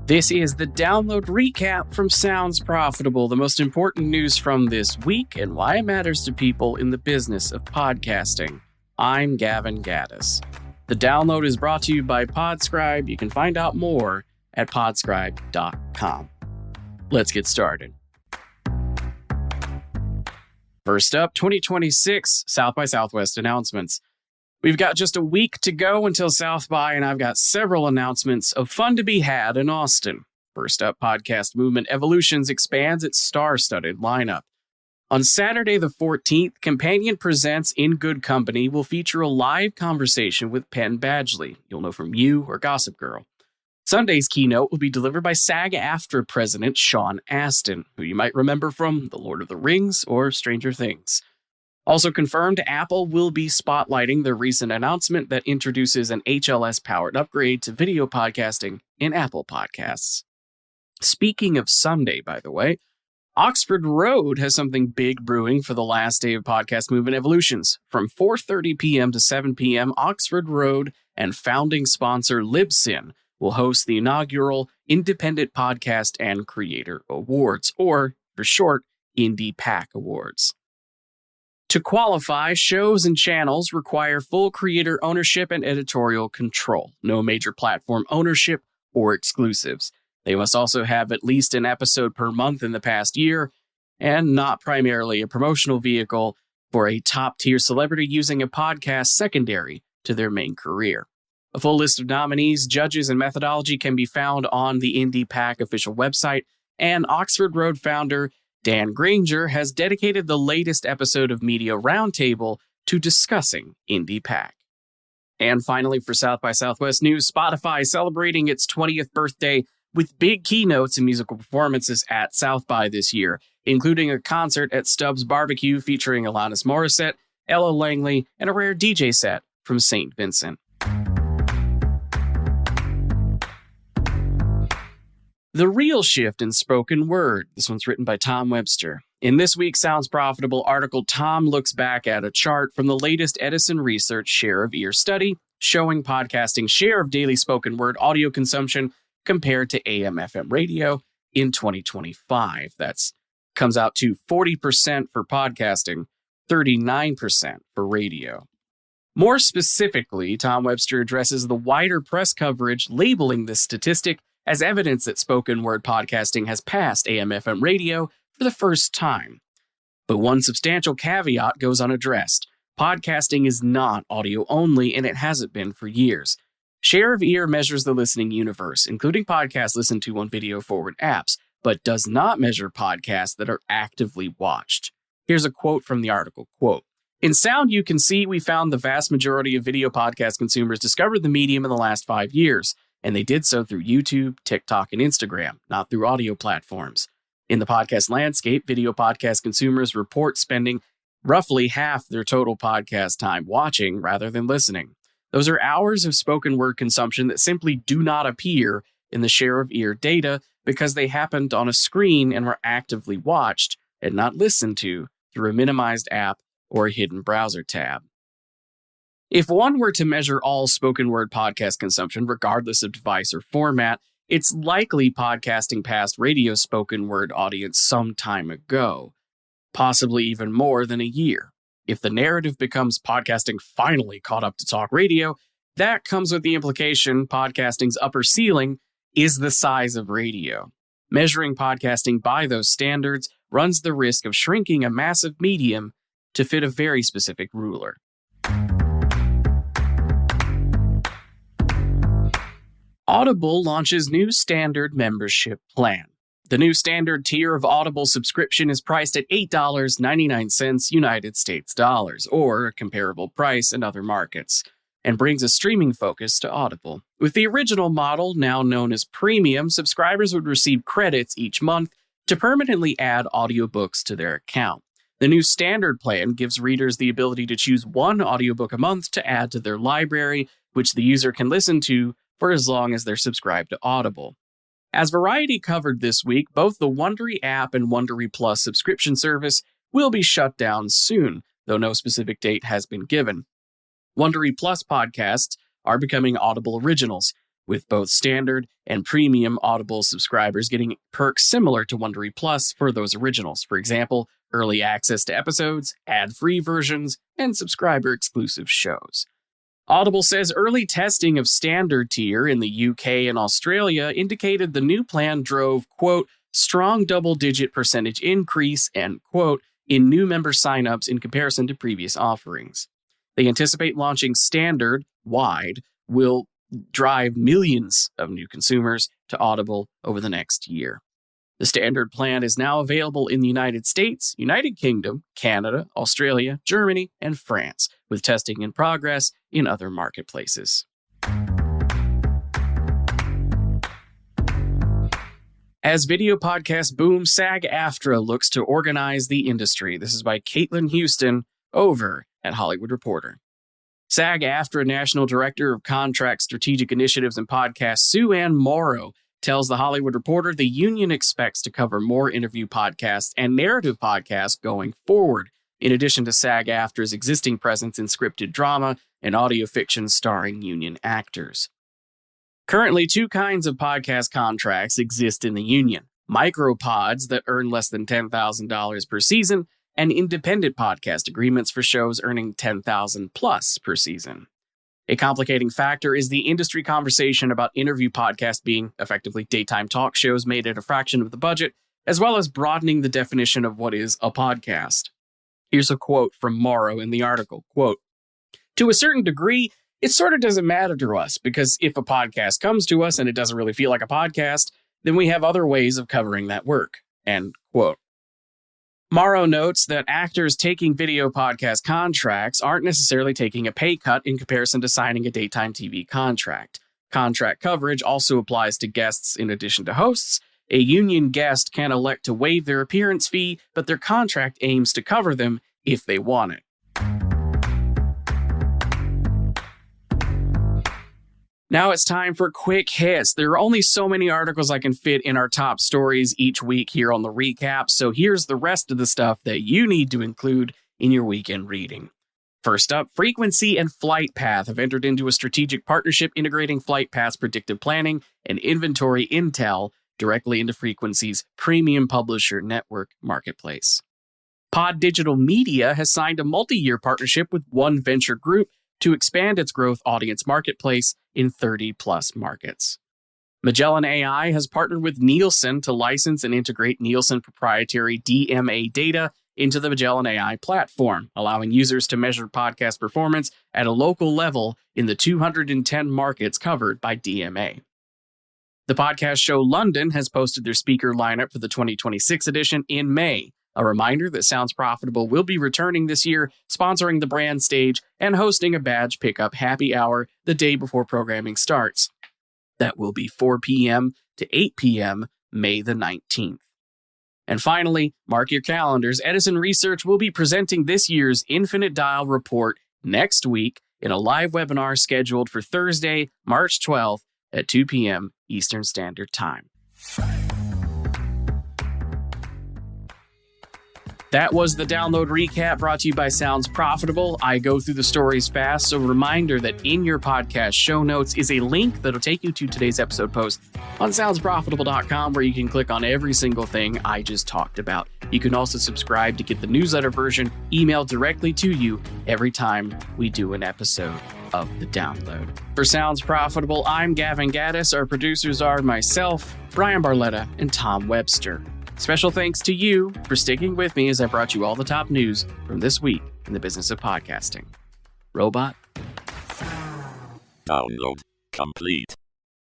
This is the download recap from Sounds Profitable, the most important news from this week and why it matters to people in the business of podcasting. I'm Gavin Gaddis. The download is brought to you by Podscribe. You can find out more at podscribe.com. Let's get started. First up, 2026 South by Southwest announcements. We've got just a week to go until South by, and I've got several announcements of fun to be had in Austin. First up, Podcast Movement Evolutions expands its star-studded lineup. On Saturday the 14th, Companion Presents In Good Company will feature a live conversation with Penn Badgley. You'll know from You or Gossip Girl. Sunday's keynote will be delivered by SAG-AFTRA President Sean Astin, who you might remember from The Lord of the Rings or Stranger Things. Also confirmed, Apple will be spotlighting their recent announcement that introduces an HLS-powered upgrade to video podcasting in Apple Podcasts. Speaking of Sunday, by the way, Oxford Road has something big brewing for the last day of Podcast Movement Evolutions. From 4:30 p.m. to 7 p.m., Oxford Road and founding sponsor Libsyn will host the inaugural Independent Podcast and Creator Awards, or, for short, Indie PAC Awards. To qualify, shows and channels require full creator ownership and editorial control, no major platform ownership or exclusives. They must also have at least an episode per month in the past year, and not primarily a promotional vehicle for a top-tier celebrity using a podcast secondary to their main career. A full list of nominees, judges, and methodology can be found on the Indie PAC official website, and Oxford Road founder Dan Granger has dedicated the latest episode of Media Roundtable to discussing Indie PAC. And finally, for South by Southwest news, Spotify celebrating its 20th birthday with big keynotes and musical performances at South by this year, including a concert at Stubbs Barbecue featuring Alanis Morissette, Ella Langley, and a rare DJ set from St. Vincent. The real shift in spoken word. This one's written by Tom Webster. In this week's Sounds Profitable article, Tom looks back at a chart from the latest Edison Research Share of Ear study showing podcasting's share of daily spoken word audio consumption compared to AM/FM radio in 2025. That comes out to 40% for podcasting, 39% for radio. More specifically, Tom Webster addresses the wider press coverage labeling this statistic as evidence that spoken word podcasting has passed AM/FM radio for the first time. But one substantial caveat goes unaddressed. Podcasting is not audio only, and it hasn't been for years. Share of ear measures the listening universe, including podcasts listened to on video-forward apps, but does not measure podcasts that are actively watched. Here's a quote from the article, quote, "In sound you can see we found the vast majority of video podcast consumers discovered the medium in the last 5 years. And they did so through YouTube, TikTok, and Instagram, not through audio platforms. In the podcast landscape, video podcast consumers report spending roughly half their total podcast time watching rather than listening. Those are hours of spoken word consumption that simply do not appear in the share of ear data because they happened on a screen and were actively watched and not listened to through a minimized app or a hidden browser tab. If one were to measure all spoken word podcast consumption, regardless of device or format, it's likely podcasting passed radio's spoken word audience some time ago, possibly even more than a year. If the narrative becomes podcasting finally caught up to talk radio, that comes with the implication podcasting's upper ceiling is the size of radio. Measuring podcasting by those standards runs the risk of shrinking a massive medium to fit a very specific ruler. Audible launches new standard membership plan. The new standard tier of Audible subscription is priced at $8.99 United States dollars, or a comparable price in other markets, and brings a streaming focus to Audible. With the original model, now known as Premium, subscribers would receive credits each month to permanently add audiobooks to their account. The new standard plan gives readers the ability to choose one audiobook a month to add to their library, which the user can listen to for as long as they're subscribed to Audible. As Variety covered this week, both the Wondery app and Wondery Plus subscription service will be shut down soon, though no specific date has been given. Wondery Plus podcasts are becoming Audible originals. with both standard and premium Audible subscribers getting perks similar to Wondery Plus for those originals. For example, early access to episodes, ad-free versions, and subscriber-exclusive shows. Audible says early testing of standard tier in the UK and Australia indicated the new plan drove, quote, strong double-digit percentage increase, end quote, in new member signups in comparison to previous offerings. They anticipate launching standard wide will drive millions of new consumers to Audible over the next year. The standard plan is now available in the United States, United Kingdom, Canada, Australia, Germany, and France, with testing in progress in other marketplaces. As video podcasts boom, SAG-AFTRA looks to organize the industry. This is by Caitlin Houston over at Hollywood Reporter. SAG-AFTRA National Director of Contract Strategic Initiatives and Podcasts, Sue Ann Morrow, tells The Hollywood Reporter the union expects to cover more interview podcasts and narrative podcasts going forward, in addition to SAG-AFTRA's existing presence in scripted drama and audio fiction starring union actors. Currently, two kinds of podcast contracts exist in the union: micropods that earn less than $10,000 per season, and independent podcast agreements for shows earning $10,000 plus per season. A complicating factor is the industry conversation about interview podcasts being effectively daytime talk shows made at a fraction of the budget, as well as broadening the definition of what is a podcast. Here's a quote from Morrow in the article, quote, "To a certain degree, it sort of doesn't matter to us, because if a podcast comes to us and it doesn't really feel like a podcast, then we have other ways of covering that work," end quote. Morrow notes that actors taking video podcast contracts aren't necessarily taking a pay cut in comparison to signing a daytime TV contract. Contract coverage also applies to guests in addition to hosts. A union guest can elect to waive their appearance fee, but their contract aims to cover them if they want it. Now it's time for quick hits. There are only so many articles I can fit in our top stories each week here on the recap, so here's the rest of the stuff that you need to include in your weekend reading. First up, Frequency and FlightPath have entered into a strategic partnership integrating FlightPath's predictive planning and inventory intel directly into Frequency's premium publisher network marketplace. Pod Digital Media has signed a multi-year partnership with One Venture Group to expand its growth audience marketplace in 30-plus markets. Magellan AI has partnered with Nielsen to license and integrate Nielsen proprietary DMA data into the Magellan AI platform, allowing users to measure podcast performance at a local level in the 210 markets covered by DMA. The podcast show London has posted their speaker lineup for the 2026 edition in May. A reminder that Sounds Profitable will be returning this year, sponsoring the brand stage and hosting a badge pickup happy hour the day before programming starts. That will be 4 p.m. to 8 p.m. May the 19th. And finally, mark your calendars. Edison Research will be presenting this year's Infinite Dial report next week in a live webinar scheduled for Thursday, March 12th at 2 p.m. Eastern Standard Time. That was the download recap brought to you by Sounds Profitable. I go through the stories fast, so a reminder that in your podcast show notes is a link that'll take you to today's episode post on soundsprofitable.com, where you can click on every single thing I just talked about. You can also subscribe to get the newsletter version emailed directly to you every time we do an episode of the download. For Sounds Profitable, I'm Gavin Gaddis. Our producers are myself, Brian Barletta, and Tom Webster. Special thanks to you for sticking with me as I brought you all the top news from this week in the business of podcasting. Robot. Download complete.